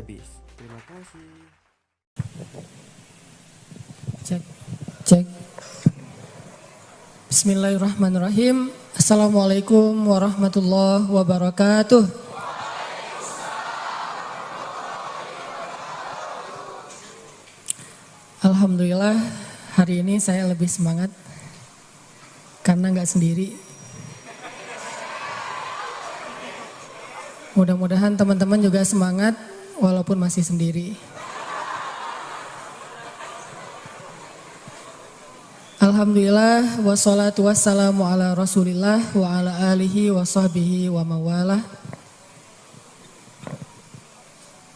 habis. Terima kasih. Cek, cek. Bismillahirrahmanirrahim. Assalamualaikum warahmatullahi wabarakatuh. Alhamdulillah hari ini saya lebih semangat karena nggak sendiri. Mudah-mudahan teman-teman juga semangat walaupun masih sendiri. Alhamdulillah wassalatu wassalamu ala rasulillah wa ala alihi wa sahbihi wa mawalah.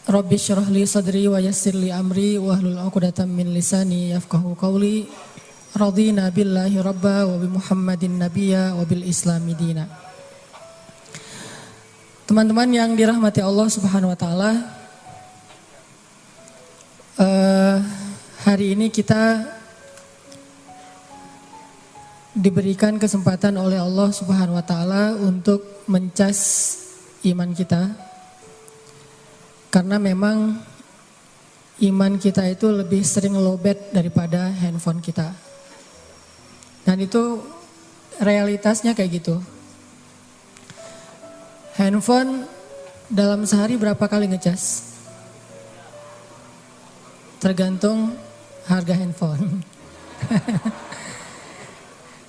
Rabbi syrah li sadri wa yassir li amri wa hlul 'uqdatam min lisani yafqahu qawli. Radina billahi rabba wa bi Muhammadin nabiyya wa bil islami dina. Teman-teman yang dirahmati Allah Subhanahu wa taala, hari ini kita diberikan kesempatan oleh Allah Subhanahu wa taala untuk mencas iman kita. Karena memang iman kita itu lebih sering lowbat daripada handphone kita. Dan itu realitasnya kayak gitu. Handphone dalam sehari berapa kali ngecas? Tergantung harga handphone.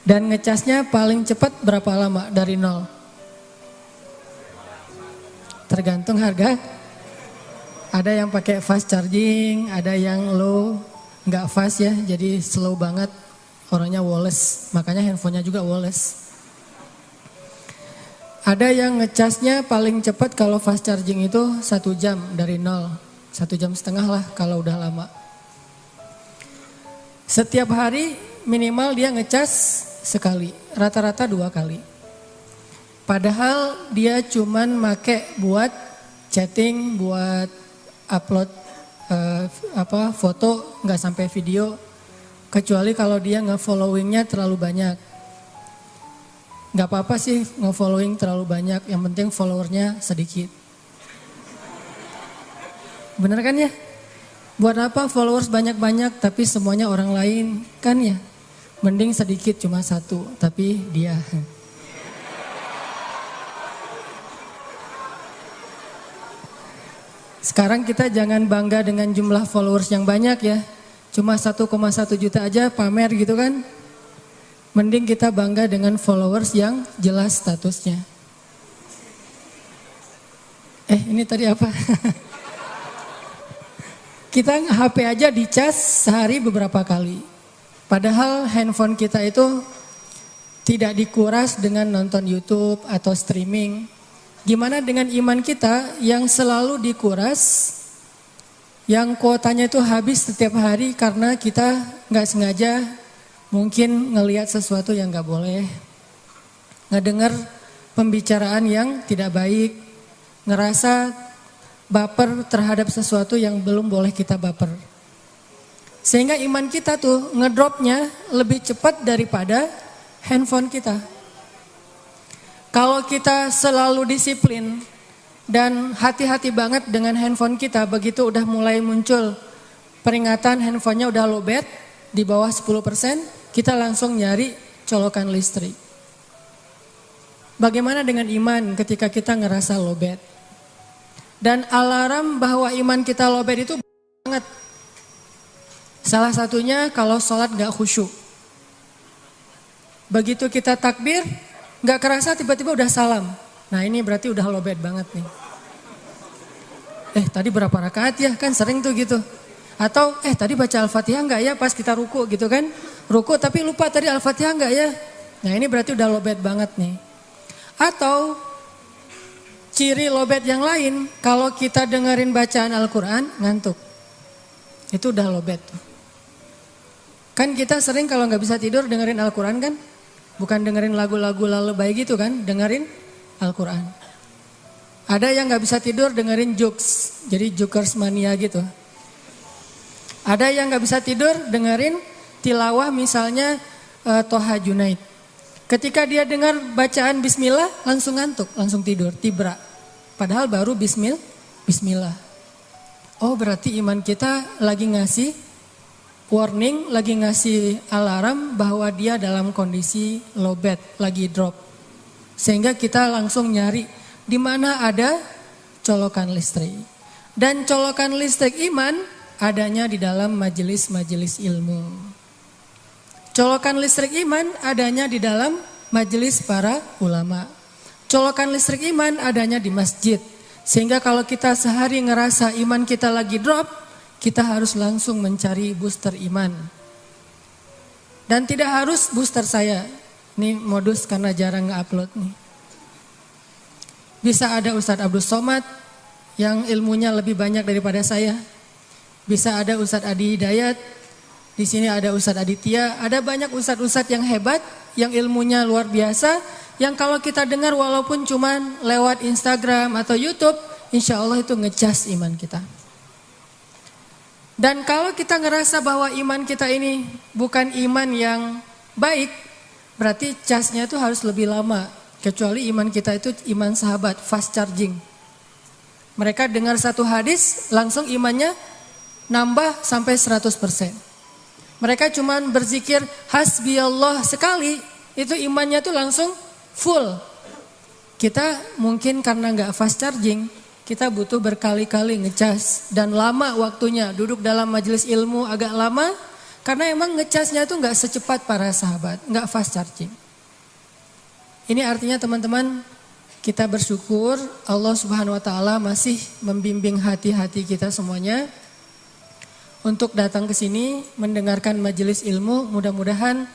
Dan ngecasnya paling cepat berapa lama dari nol? Tergantung harga. Ada yang pakai fast charging, ada yang low, nggak fast ya, jadi slow banget. Orangnya wireless, makanya handphonenya juga wireless. Ada yang ngecasnya paling cepat kalau fast charging itu 1 jam dari nol. 1 jam setengah lah kalau udah lama. Setiap hari minimal dia ngecas sekali, rata-rata 2 kali. Padahal dia cuman make buat chatting, buat upload foto, nggak sampai video. Kecuali kalau dia nge-followingnya terlalu banyak. Gak apa-apa sih nge-following terlalu banyak, yang penting followernya sedikit. Bener kan ya? Buat apa followers banyak-banyak tapi semuanya orang lain, kan ya? Mending sedikit cuma 1, tapi dia. Sekarang kita jangan bangga dengan jumlah followers yang banyak ya. Cuma 1,1 juta aja pamer gitu kan. Mending kita bangga dengan followers yang jelas statusnya. Ini tadi apa? Kita HP aja dicas sehari beberapa kali. Padahal handphone kita itu tidak dikuras dengan nonton YouTube atau streaming. Gimana dengan iman kita yang selalu dikuras, yang kuotanya itu habis setiap hari karena kita nggak sengaja mungkin ngelihat sesuatu yang gak boleh, ngedengar pembicaraan yang tidak baik, ngerasa baper terhadap sesuatu yang belum boleh kita baper. Sehingga iman kita tuh ngedropnya lebih cepat daripada handphone kita. Kalau kita selalu disiplin dan hati-hati banget dengan handphone kita, begitu udah mulai muncul peringatan handphonenya udah lowbat di bawah 10%, kita langsung nyari colokan listrik. Bagaimana dengan iman ketika kita ngerasa lowbat? Dan alarm bahwa iman kita lowbat itu banget. Salah satunya kalau sholat gak khusyuk. Begitu kita takbir, gak kerasa tiba-tiba udah salam. Nah ini berarti udah lowbat banget nih. Tadi berapa rakaat ya? Kan sering tuh gitu. Atau tadi baca Al-Fatihah enggak ya pas kita ruku gitu kan. Ruku tapi lupa tadi Al-Fatihah enggak ya. Nah ini berarti udah lowbat banget nih. Atau ciri lowbat yang lain, kalau kita dengerin bacaan Al-Quran ngantuk. Itu udah lowbat tuh. Kan kita sering kalau gak bisa tidur dengerin Al-Quran kan. Bukan dengerin lagu-lagu lalebay gitu kan, dengerin Al-Quran. Ada yang gak bisa tidur dengerin jokes, jadi jokers mania gitu. Ada yang gak bisa tidur dengerin tilawah misalnya Toha Junaid. Ketika dia dengar bacaan bismillah langsung ngantuk, langsung tidur, tibra. Padahal baru bismillah. Oh berarti iman kita lagi ngasih warning, lagi ngasih alarm bahwa dia dalam kondisi lowbat, lagi drop. Sehingga kita langsung nyari di mana ada colokan listrik. Dan colokan listrik iman adanya di dalam majelis-majelis ilmu. Colokan listrik iman adanya di dalam majelis para ulama. Colokan listrik iman adanya di masjid. Sehingga kalau kita sehari ngerasa iman kita lagi drop, kita harus langsung mencari booster iman. Dan tidak harus booster saya. Ini modus karena jarang nge-upload nih. Bisa ada Ustadz Abdul Somad yang ilmunya lebih banyak daripada saya. Bisa ada Ustadz Adi Hidayat. Di sini ada Ustadz Aditya. Ada banyak ustadz-ustadz yang hebat, yang ilmunya luar biasa. Yang kalau kita dengar walaupun cuman lewat Instagram atau YouTube, insya Allah itu ngecas iman kita. Dan kalau kita ngerasa bahwa iman kita ini bukan iman yang baik, berarti casnya itu harus lebih lama. Kecuali iman kita itu iman sahabat, fast charging. Mereka dengar satu hadis, langsung imannya nambah sampai 100%. Mereka cuman berzikir hasbiyallah sekali, itu imannya tuh langsung full. Kita mungkin karena nggak fast charging, kita butuh berkali-kali ngecas dan lama waktunya. Duduk dalam majelis ilmu agak lama karena emang ngecasnya itu nggak secepat para sahabat, nggak fast charging. Ini artinya teman-teman, kita bersyukur Allah Subhanahu Wa Taala masih membimbing hati-hati kita semuanya untuk datang ke sini mendengarkan majelis ilmu. Mudah-mudahan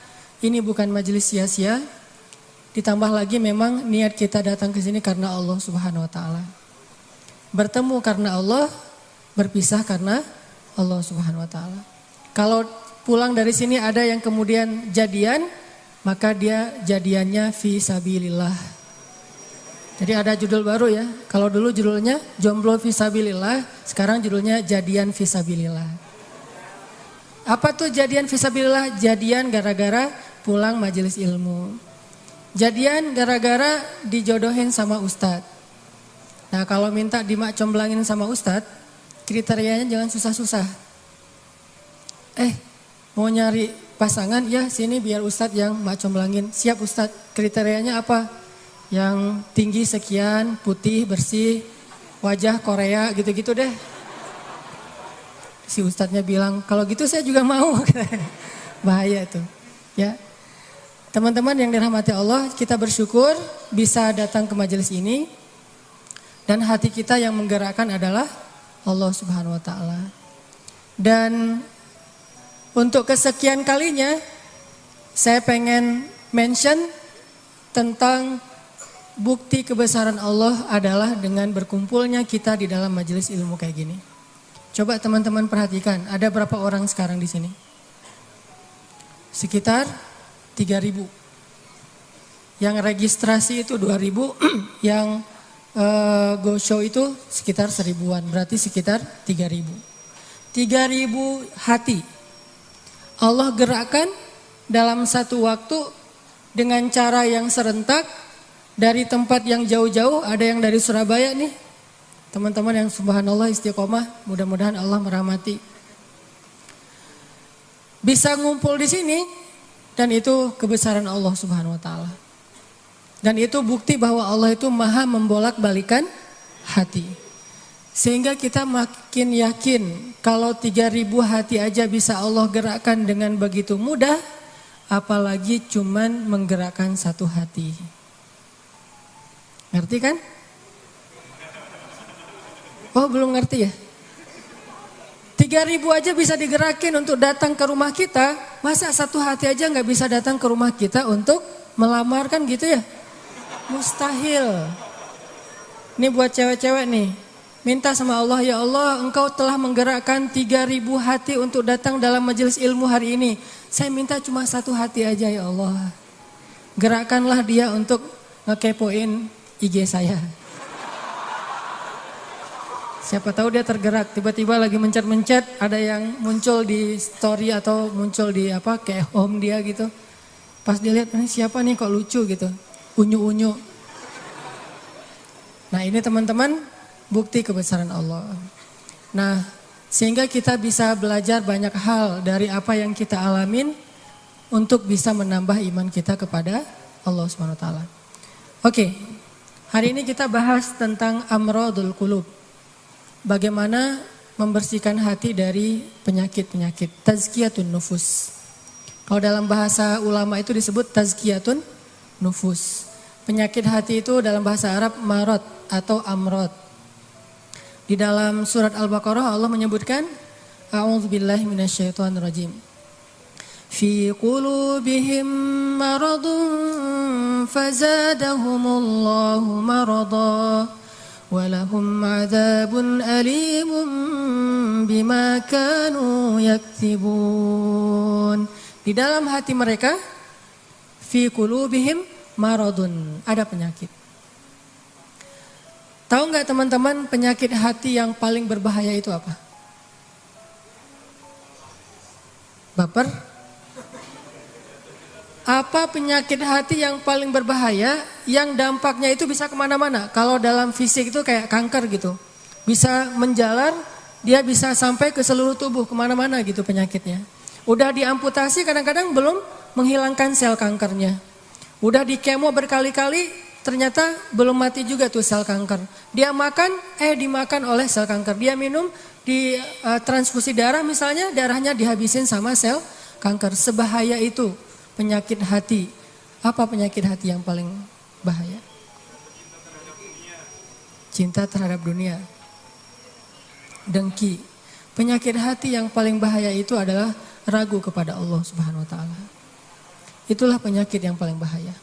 ini bukan majelis sia-sia. Ditambah lagi memang niat kita datang ke sini karena Allah Subhanahu Wa Taala. Bertemu karena Allah, berpisah karena Allah Subhanahu Wa Taala. Kalau pulang dari sini ada yang kemudian jadian, maka dia jadiannya fi sabilillah. Jadi ada judul baru ya. Kalau dulu judulnya jomblo fi sabilillah, sekarang judulnya jadian fi sabilillah. Apa tuh jadian fi sabilillah? Jadian gara-gara pulang majelis ilmu. Jadian gara-gara dijodohin sama ustadz. Nah kalau minta dimak-comblangin sama ustadz, kriterianya jangan susah-susah. Mau nyari pasangan, ya sini biar ustadz yang mak-comblangin. Siap ustadz, kriterianya apa? Yang tinggi sekian, putih, bersih, wajah Korea gitu-gitu deh. Si ustadznya bilang, kalau gitu saya juga mau. Bahaya tuh. Ya. Teman-teman yang dirahmati Allah, kita bersyukur bisa datang ke majelis ini. Dan hati kita yang menggerakkan adalah Allah Subhanahu Wa Taala. Dan untuk kesekian kalinya, saya pengen mention tentang bukti kebesaran Allah adalah dengan berkumpulnya kita di dalam majelis ilmu kayak gini. Coba teman-teman perhatikan, ada berapa orang sekarang di sini? Sekitar 3.000. Yang registrasi itu 2.000, yang go show itu sekitar 1.000-an, berarti sekitar 3.000. 3.000 hati Allah gerakkan dalam satu waktu dengan cara yang serentak dari tempat yang jauh-jauh. Ada yang dari Surabaya nih, teman-teman yang subhanallah istiqomah, mudah-mudahan Allah merahmati. Bisa ngumpul di sini dan itu kebesaran Allah Subhanahu Wa Taala. Dan itu bukti bahwa Allah itu maha membolak-balikan hati. Sehingga kita makin yakin kalau 3.000 hati aja bisa Allah gerakkan dengan begitu mudah, apalagi cuman menggerakkan satu hati. Ngerti kan? Oh belum ngerti ya? 3.000 aja bisa digerakin untuk datang ke rumah kita, masa satu hati aja gak bisa datang ke rumah kita untuk melamar kan gitu ya? Mustahil. Ini buat cewek-cewek nih. Minta sama Allah, ya Allah engkau telah menggerakkan 3.000 hati untuk datang dalam majelis ilmu hari ini. Saya minta cuma satu hati aja ya Allah. Gerakkanlah dia untuk ngekepoin IG saya. Siapa tahu dia tergerak, tiba-tiba lagi mencet-mencet, ada yang muncul di story atau muncul di kayak home dia gitu. Pas dilihat, ini siapa nih kok lucu gitu, unyu-unyu. Nah ini teman-teman, bukti kebesaran Allah. Nah Sehingga kita bisa belajar banyak hal dari apa yang kita alamin untuk bisa menambah iman kita kepada Allah Subhanahu wa taala. Oke. Hari ini kita bahas tentang amradul qulub. Bagaimana membersihkan hati dari penyakit-penyakit. Tazkiyatun nufus. Kalau dalam bahasa ulama itu disebut tazkiyatun nufus. Penyakit hati itu dalam bahasa Arab marad atau amrad. Di dalam surat Al-Baqarah Allah menyebutkan a'udzubillahi minasyaitonirrajim. Fi qulubihim maradun fazadahumullahu marada walahum 'adzabun alimun bima kanu yaktibun. Di dalam hati mereka fi qulubihim maradun, ada penyakit. Tahu nggak teman-teman penyakit hati yang paling berbahaya itu apa? Baper? Apa penyakit hati yang paling berbahaya yang dampaknya itu bisa kemana-mana? Kalau dalam fisik itu kayak kanker gitu. Bisa menjalar, dia bisa sampai ke seluruh tubuh kemana-mana gitu penyakitnya. Udah diamputasi kadang-kadang belum menghilangkan sel kankernya. Udah di kemo berkali-kali ternyata belum mati juga tuh sel kanker. Dia makan, dimakan oleh sel kanker. Dia minum, di transfusi darah misalnya, darahnya dihabisin sama sel kanker. Sebahaya itu penyakit hati. Apa penyakit hati yang paling bahaya? Cinta terhadap dunia. Dengki. Penyakit hati yang paling bahaya itu adalah ragu kepada Allah Subhanahu wa taala. Itulah penyakit yang paling bahaya.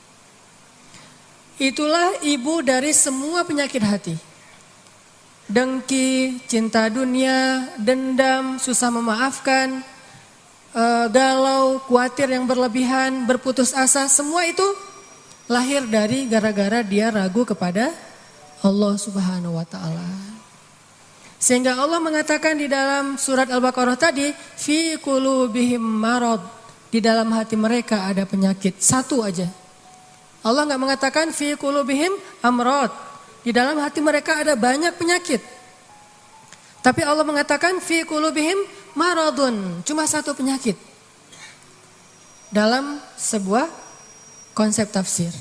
Itulah ibu dari semua penyakit hati. Dengki, cinta dunia, dendam, susah memaafkan, galau, khawatir yang berlebihan, berputus asa, semua itu lahir dari gara-gara dia ragu kepada Allah Subhanahu wa taala. Sehingga Allah mengatakan di dalam surat Al-Baqarah tadi, fi qulubihim marad, di dalam hati mereka ada penyakit, satu aja. Allah nggak mengatakan fi qulubihim amrad. Di dalam hati mereka ada banyak penyakit. Tapi Allah mengatakan fi qulubihim maradun, cuma satu penyakit. Dalam sebuah konsep tafsir,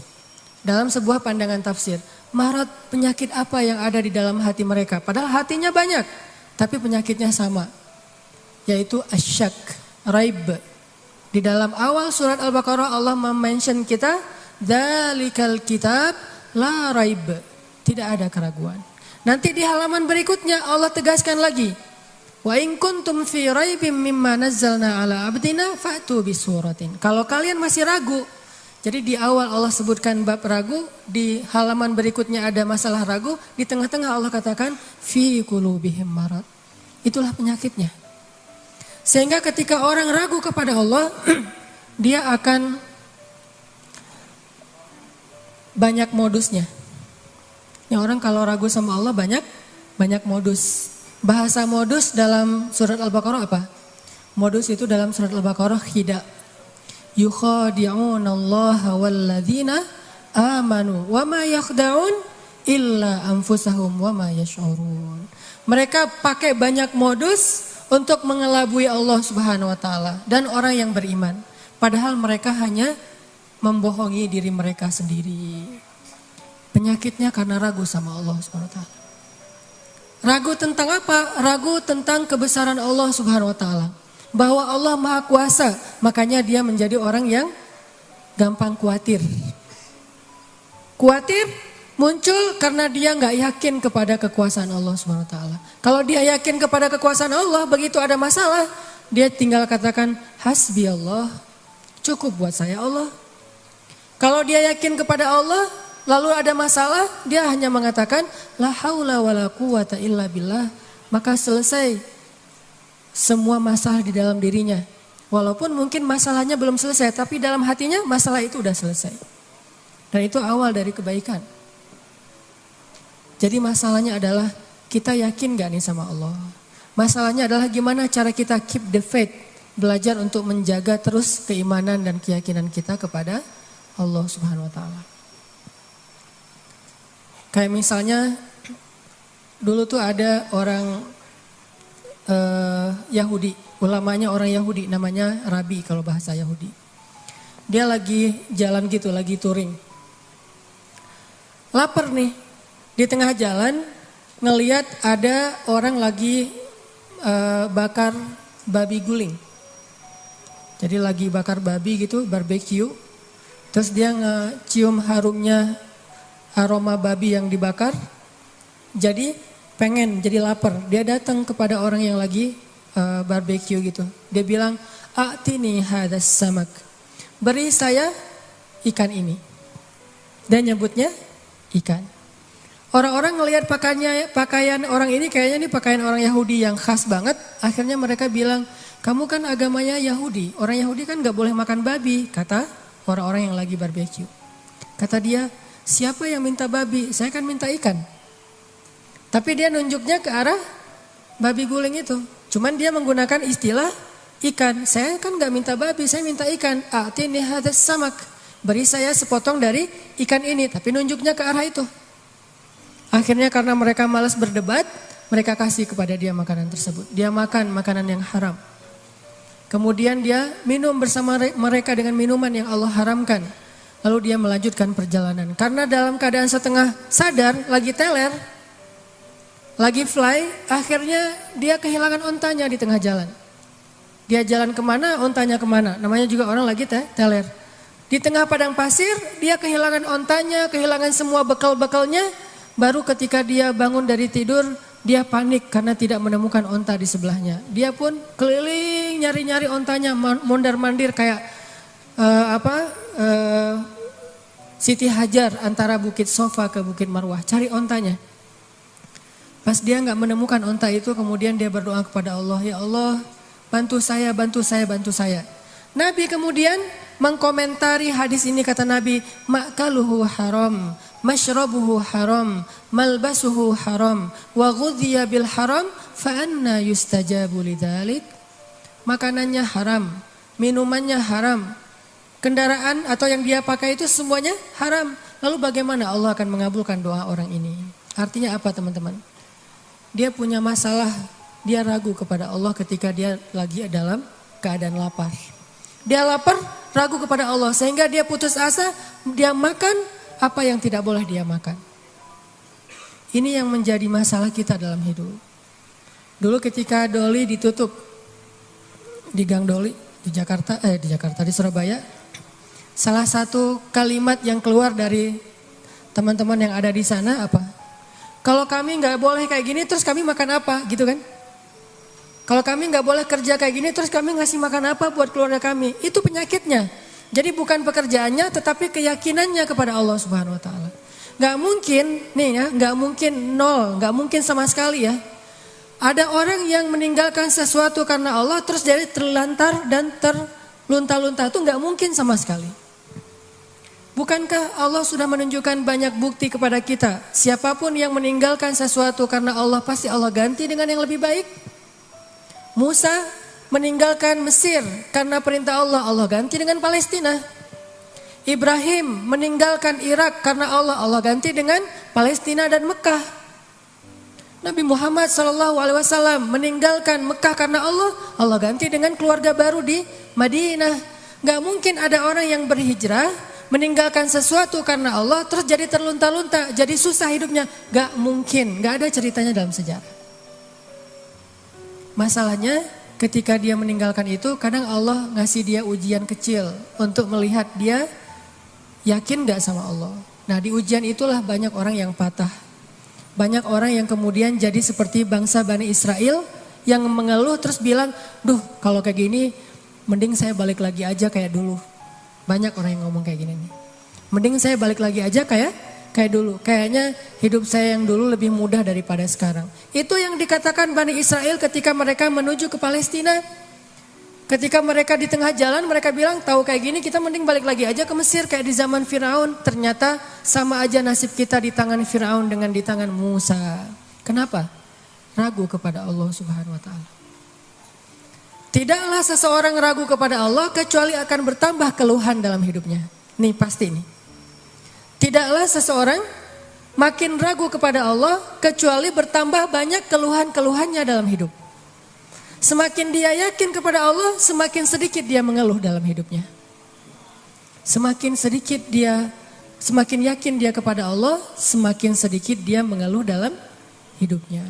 dalam sebuah pandangan tafsir, marad penyakit apa yang ada di dalam hati mereka? Padahal hatinya banyak, tapi penyakitnya sama, yaitu asyak, raib. Di dalam awal surat Al-Baqarah Allah mention kita, dzalikal kitab la raib. Tidak ada keraguan. Nanti di halaman berikutnya Allah tegaskan lagi. Wa in kuntum fi raibim mimma nazzalna ala abdina fa'tu bisuratin. Kalau kalian masih ragu. Jadi di awal Allah sebutkan bab ragu, di halaman berikutnya ada masalah ragu, di tengah-tengah Allah katakan fi qulubihim marad. Itulah penyakitnya. Sehingga ketika orang ragu kepada Allah, dia akan banyak modusnya. Ya, orang kalau ragu sama Allah banyak modus. Bahasa modus dalam surat Al-Baqarah apa? Modus itu dalam surat Al-Baqarah khida. Yukhadi'unallaha walladzina amanu wa ma yakhda'un illa anfusahum wa ma yash'urun. Mereka pakai banyak modus untuk mengelabui Allah Subhanahu wa taala dan orang yang beriman. Padahal mereka hanya membohongi diri mereka sendiri. Penyakitnya karena ragu sama Allah Subhanahu wa taala. Ragu tentang apa? Ragu tentang kebesaran Allah Subhanahu wa taala. Bahwa Allah Maha Kuasa, makanya dia menjadi orang yang gampang khawatir. Khawatir muncul karena dia nggak yakin kepada kekuasaan Allah Subhanahu wa taala. Kalau dia yakin kepada kekuasaan Allah, begitu ada masalah, dia tinggal katakan hasbi Allah, cukup buat saya Allah. Kalau dia yakin kepada Allah, lalu ada masalah, dia hanya mengatakan la haula wala quwata illa billah, maka selesai semua masalah di dalam dirinya. Walaupun mungkin masalahnya belum selesai, tapi dalam hatinya masalah itu udah selesai. Dan itu awal dari kebaikan. Jadi masalahnya adalah kita yakin gak nih sama Allah. Masalahnya adalah gimana cara kita keep the faith, belajar untuk menjaga terus keimanan dan keyakinan kita kepada Allah Subhanahu wa taala. Kayak misalnya dulu tuh ada orang Yahudi, ulamanya orang Yahudi, namanya Rabi kalau bahasa Yahudi. Dia lagi jalan gitu, lagi touring. Lapar nih, di tengah jalan ngelihat ada orang lagi bakar babi guling. Jadi lagi bakar babi gitu, barbecue. Terus dia ngecium harumnya aroma babi yang dibakar. Jadi pengen, jadi lapar. Dia datang kepada orang yang lagi barbecue gitu. Dia bilang, "A'tini hadas samak." Beri saya ikan ini. Dan nyebutnya ikan. Orang-orang ngelihat pakaian orang ini, kayaknya ini pakaian orang Yahudi yang khas banget. Akhirnya mereka bilang, "Kamu kan agamanya Yahudi. Orang Yahudi kan gak boleh makan babi," kata orang-orang yang lagi barbecue. Kata dia, "Siapa yang minta babi? Saya kan minta ikan." Tapi dia nunjuknya ke arah babi guling itu. Cuman dia menggunakan istilah ikan. "Saya kan gak minta babi, saya minta ikan. A'tini hadas samak." Beri saya sepotong dari ikan ini. Tapi nunjuknya ke arah itu. Akhirnya karena mereka malas berdebat, mereka kasih kepada dia makanan tersebut. Dia makan makanan yang haram. Kemudian dia minum bersama mereka dengan minuman yang Allah haramkan. Lalu dia melanjutkan perjalanan. Karena dalam keadaan setengah sadar, lagi teler, lagi fly, akhirnya dia kehilangan ontanya di tengah jalan. Dia jalan kemana, ontanya kemana. Namanya juga orang lagi teler. Di tengah padang pasir, dia kehilangan ontanya, kehilangan semua bekal-bekalnya. Baru ketika dia bangun dari tidur, dia panik karena tidak menemukan onta di sebelahnya. Dia pun keliling nyari-nyari ontanya, mondar-mandir kayak Siti Hajar antara Bukit Sofa ke Bukit Marwah, cari ontanya. Pas dia nggak menemukan onta itu, kemudian dia berdoa kepada Allah, "Ya Allah, bantu saya, bantu saya, bantu saya." Nabi kemudian mengkomentari hadis ini, kata Nabi, "Ma'kaluhu haram, mashrabuhu haram, malbasuhu haram, wa ghudhiya bil haram, fa anna yustajabu lidzalik." Makanannya haram, minumannya haram, kendaraan atau yang dia pakai itu semuanya haram. Lalu bagaimana Allah akan mengabulkan doa orang ini? Artinya apa, teman-teman? Dia punya masalah, dia ragu kepada Allah ketika dia lagi dalam keadaan lapar. Dia lapar, ragu kepada Allah, sehingga dia putus asa, dia makan apa yang tidak boleh dia makan. Ini yang menjadi masalah kita dalam hidup. Dulu ketika Doli ditutup di Gang Doli di Surabaya, salah satu kalimat yang keluar dari teman-teman yang ada di sana apa? "Kalau kami nggak boleh kayak gini, terus kami makan apa?" Gitu kan? "Kalau kami nggak boleh kerja kayak gini, terus kami ngasih makan apa buat keluarga kami?" Itu penyakitnya. Jadi bukan pekerjaannya, tetapi keyakinannya kepada Allah Subhanahu Wa Taala. Nggak mungkin, nih ya, nggak mungkin nol, nggak mungkin sama sekali ya. Ada orang yang meninggalkan sesuatu karena Allah, terus jadi terlantar dan terlunta-lunta, itu nggak mungkin sama sekali. Bukankah Allah sudah menunjukkan banyak bukti kepada kita? Siapapun yang meninggalkan sesuatu karena Allah, pasti Allah ganti dengan yang lebih baik. Musa meninggalkan Mesir karena perintah Allah, Allah ganti dengan Palestina. Ibrahim meninggalkan Irak karena Allah, Allah ganti dengan Palestina dan Mekah. Nabi Muhammad SAW meninggalkan Mekah karena Allah, Allah ganti dengan keluarga baru di Madinah. Gak mungkin ada orang yang berhijrah, meninggalkan sesuatu karena Allah, terus jadi terlunta-lunta, jadi susah hidupnya. Gak mungkin, gak ada ceritanya dalam sejarah. Masalahnya ketika dia meninggalkan itu, kadang Allah ngasih dia ujian kecil untuk melihat dia yakin gak sama Allah. Nah, di ujian itulah banyak orang yang patah. Banyak orang yang kemudian jadi seperti bangsa Bani Israel yang mengeluh terus bilang, "Duh, kalau kayak gini mending saya balik lagi aja kayak dulu." Banyak orang yang ngomong kayak gini nih. "Mending saya balik lagi aja kayak dulu. Kayaknya hidup saya yang dulu lebih mudah daripada sekarang." Itu yang dikatakan Bani Israel ketika mereka menuju ke Palestina. Ketika mereka di tengah jalan, mereka bilang, "Tahu kayak gini kita mending balik lagi aja ke Mesir kayak di zaman Firaun." Ternyata sama aja nasib kita di tangan Firaun dengan di tangan Musa. Kenapa? Ragu kepada Allah Subhanahu Wa Taala. Tidaklah seseorang ragu kepada Allah kecuali akan bertambah keluhan dalam hidupnya. Nih pasti nih. Tidaklah seseorang makin ragu kepada Allah kecuali bertambah banyak keluhan-keluhannya dalam hidup. Semakin dia yakin kepada Allah, semakin sedikit dia mengeluh dalam hidupnya. Semakin yakin dia kepada Allah, semakin sedikit dia mengeluh dalam hidupnya.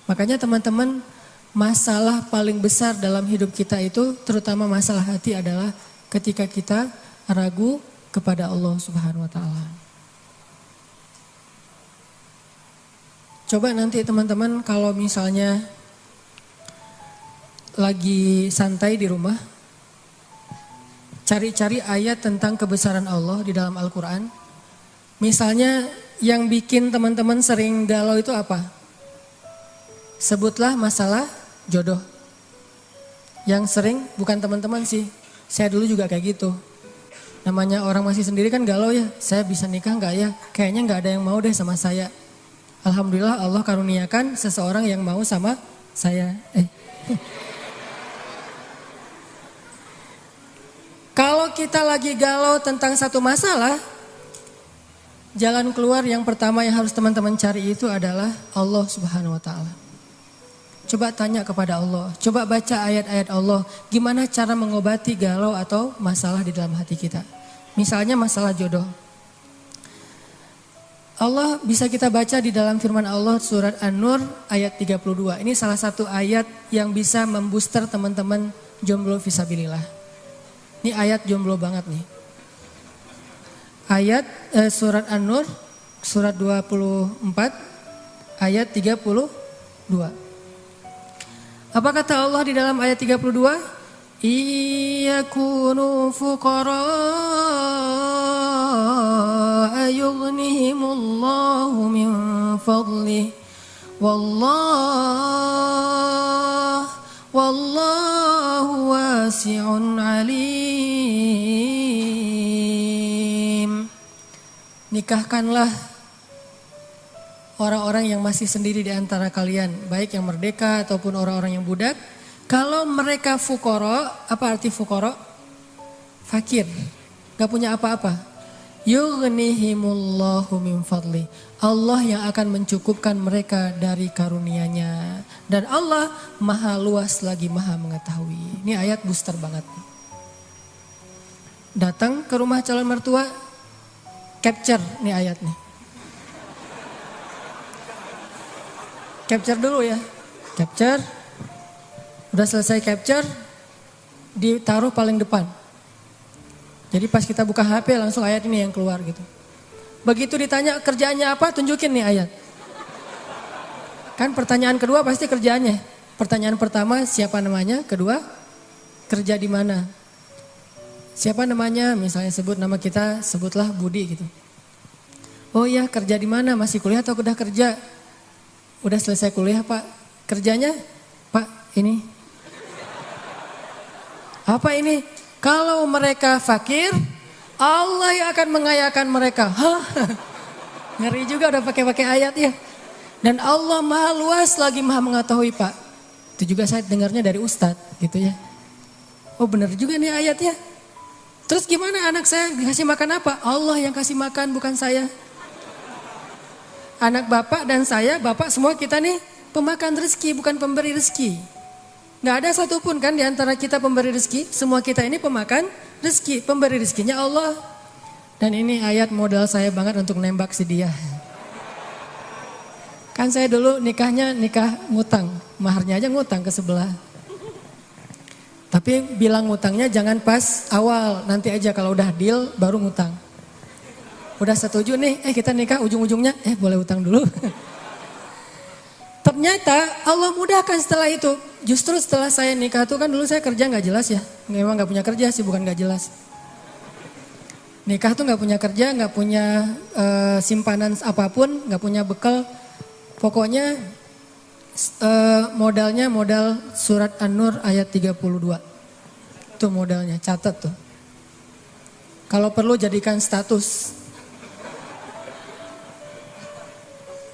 Makanya teman-teman, masalah paling besar dalam hidup kita itu, terutama masalah hati adalah ketika kita ragu kepada Allah Subhanahu wa taala. Coba nanti teman-teman kalau misalnya lagi santai di rumah, cari-cari ayat tentang kebesaran Allah di dalam Al-Quran. Misalnya yang bikin teman-teman sering galau itu apa? Sebutlah masalah jodoh. Yang sering, bukan teman-teman sih, saya dulu juga kayak gitu. Namanya orang masih sendiri kan galau ya, saya bisa nikah gak ya? Kayaknya gak ada yang mau deh sama saya. Alhamdulillah Allah karuniakan seseorang yang mau sama saya. Kalau kita lagi galau tentang satu masalah, jalan keluar yang pertama yang harus teman-teman cari itu adalah Allah Subhanahu wa taala. Coba tanya kepada Allah, coba baca ayat-ayat Allah, gimana cara mengobati galau atau masalah di dalam hati kita. Misalnya masalah jodoh. Allah bisa kita baca di dalam firman Allah surat An-Nur ayat 32. Ini salah satu ayat yang bisa membooster teman-teman jomblo fisabilillah. Ini ayat jomblo banget nih. Ayat surat An-Nur surat 24 ayat 32. Apa kata Allah di dalam ayat 32? Iyakunu fuqara yughnihimullahu min fadlih wallahu wasi'un alim. Nikahkanlah orang-orang yang masih sendiri di antara kalian, baik yang merdeka ataupun orang-orang yang budak. Kalau mereka fukoro, apa arti fukoro? Fakir, gak punya apa-apa. Yughnihimullahu min fadli. Allah yang akan mencukupkan mereka dari karunia-Nya. Dan Allah maha luas lagi maha mengetahui. Ini ayat booster banget. Datang ke rumah calon mertua, capture nih ayat nih. Capture dulu ya, capture, udah selesai capture, ditaruh paling depan. Jadi pas kita buka HP langsung ayat ini yang keluar gitu. Begitu ditanya kerjaannya apa, tunjukin nih ayat. Kan pertanyaan kedua pasti kerjaannya. Pertanyaan pertama siapa namanya, kedua kerja di mana. Siapa namanya, misalnya sebut nama kita, sebutlah Budi gitu. Oh iya kerja di mana, masih kuliah atau udah kerja? Udah selesai kuliah Pak, kerjanya Pak ini. Apa ini? Kalau mereka fakir, Allah yang akan mengayakan mereka. Hah? Ngeri juga udah pakai ayat ya. Dan Allah maha luas lagi maha mengetahui Pak. Itu juga saya dengarnya dari Ustadz gitu ya. Oh benar juga nih ayatnya. Terus gimana anak saya dikasih makan apa? Allah yang kasih makan bukan saya. Anak bapak dan saya, bapak semua kita nih pemakan rezeki bukan pemberi rezeki. Gak ada satupun kan di antara kita pemberi rezeki. Semua kita ini pemakan rezeki, pemberi rezekinya Allah. Dan ini ayat modal saya banget untuk nembak si dia. Kan saya dulu nikahnya nikah ngutang, maharnya aja ngutang ke sebelah. Tapi bilang ngutangnya jangan pas awal, nanti aja kalau udah deal baru ngutang. Udah setuju nih, kita nikah ujung-ujungnya, boleh utang dulu. Ternyata Allah mudahkan setelah itu. Justru setelah saya nikah tuh kan dulu saya kerja gak jelas ya. Memang gak punya kerja sih, bukan gak jelas. Nikah tuh gak punya kerja, gak punya simpanan apapun, gak punya bekal. Pokoknya modalnya modal surat An-Nur ayat 32. Itu modalnya, catat tuh. Kalau perlu jadikan status.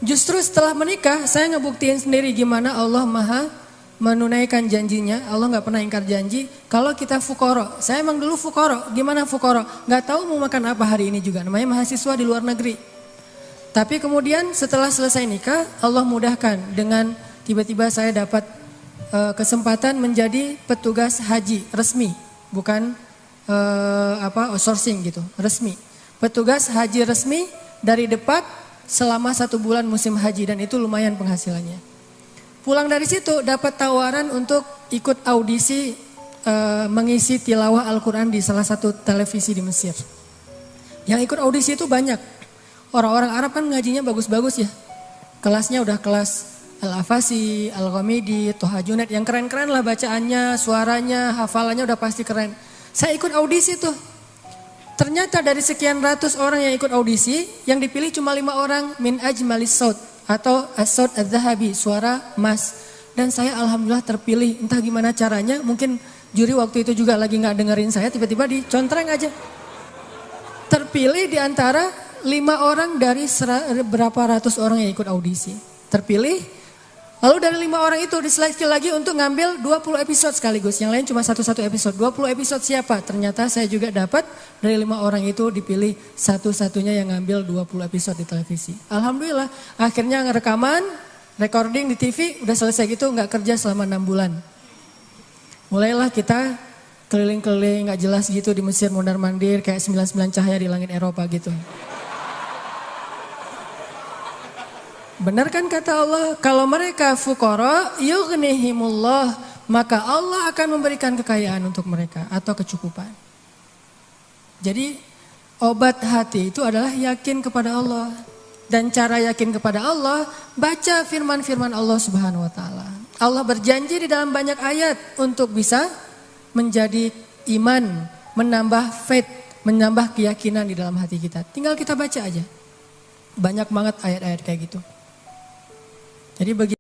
Justru setelah menikah saya ngebuktiin sendiri gimana Allah maha menunaikan janjinya. Allah gak pernah ingkar janji. Kalau kita fukoro, saya emang dulu fukoro. Gimana fukoro? Gak tahu mau makan apa hari ini juga. Namanya mahasiswa di luar negeri. Tapi kemudian setelah selesai nikah Allah mudahkan dengan tiba-tiba saya dapat kesempatan menjadi petugas haji resmi, bukan outsourcing gitu, resmi. Petugas haji resmi dari Depak selama 1 bulan musim haji dan itu lumayan penghasilannya. Pulang dari situ dapat tawaran untuk ikut audisi mengisi tilawah Al-Quran di salah satu televisi di Mesir. Yang ikut audisi itu banyak. Orang-orang Arab kan ngajinya bagus-bagus ya. Kelasnya udah kelas Al-Afasi, Al-Ghamidi, Toha Junaid, yang keren-keren lah bacaannya, suaranya, hafalannya udah pasti keren. Saya ikut audisi tuh. Ternyata dari sekian ratus orang yang ikut audisi, yang dipilih cuma 5 orang min ajmalis saut atau as-saut adz-dzahabi, suara emas. Dan saya alhamdulillah terpilih, entah gimana caranya, mungkin juri waktu itu juga lagi gak dengerin saya, tiba-tiba dicontreng aja. Terpilih di antara 5 orang dari berapa ratus orang yang ikut audisi. Terpilih. Lalu dari 5 orang itu diseleksi lagi untuk ngambil 20 episode sekaligus. Yang lain cuma satu episode. 20 episode siapa? Ternyata saya juga dapat dari 5 orang itu dipilih satu-satunya yang ngambil 20 episode di televisi. Alhamdulillah akhirnya ngerekaman, recording di TV udah selesai gitu, gak kerja selama 6 bulan. Mulailah kita keliling-keliling gak jelas gitu di Mesir mondar-mandir kayak 99 cahaya di langit Eropa gitu. Benar kan kata Allah, kalau mereka fuqara yughnihimullah, maka Allah akan memberikan kekayaan untuk mereka atau kecukupan. Jadi obat hati itu adalah yakin kepada Allah. Dan cara yakin kepada Allah, baca firman-firman Allah Subhanahu wa taala. Allah berjanji di dalam banyak ayat untuk bisa menjadi iman, menambah faith, menambah keyakinan di dalam hati kita. Tinggal kita baca aja. Banyak banget ayat-ayat kayak gitu. Jadi bagi